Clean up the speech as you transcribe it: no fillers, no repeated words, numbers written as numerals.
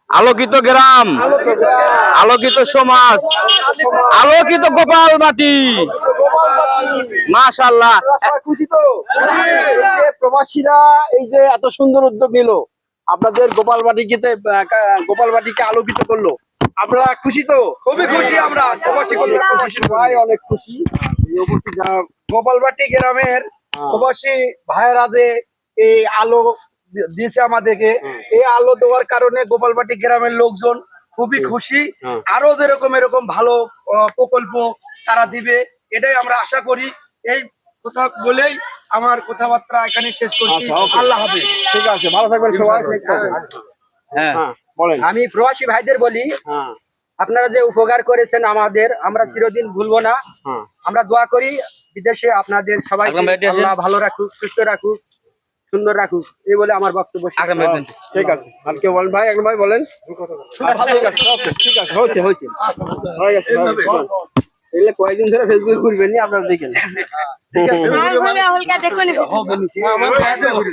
আলোকিত গ্রাম, আলোকিত সমাজ, আলোকিত গোপাল মাটি। মাশাআল্লাহ, খুশি তো? এই যে প্রবাসীরা এই যে এত সুন্দর উদ্যোগ নিল, আপনাদের গোপালবাটিকে আলোকিত করলো, আপনারা খুশি তো? খুবই খুশি আমরা প্রবাসী ভাই অনেক খুশি। গোপালবাটি গ্রামের প্রবাসী ভাইয়েরা যে এই আলো দিয়েছে আমাদেরকে, এই আলো দেওয়ার কারণে গোপালবাটি গ্রামের লোকজন খুবই খুশি। আরো যেরকম এরকম ভালো প্রকল্প তারা দিবে, এটাই আমরা আশা করি। এই কথা বলেই আমার কথাবার্তা এখানে শেষ করছি। আল্লাহ হাফেজ। ঠিক আছে, ভালো থাকবেন সবাই। হ্যাঁ বলেন। আমি প্রবাসী ভাইদের বলি, আপনারা যে উপকার করেছেন আমাদের, আমরা চিরদিন ভুলবো না। আমরা দোয়া করি বিদেশে আপনাদের সবাই আল্লাহ ভালো রাখুক, সুস্থ রাখুক, সুন্দর রাখুক, এই বলে আমার বক্তব্য। ঠিক আছে, আর কেউ বলেন ভাই, একজন ভাই বলেন। ঠিক আছে, ওকে, ঠিক আছে, হয়েছে হয়েছে, হয়ে গেছে। এগুলো কয়েকদিন ধরে ফেসবুকে ঘুরবেন নি, আপনারা দেখেন। হলকা দেখুন।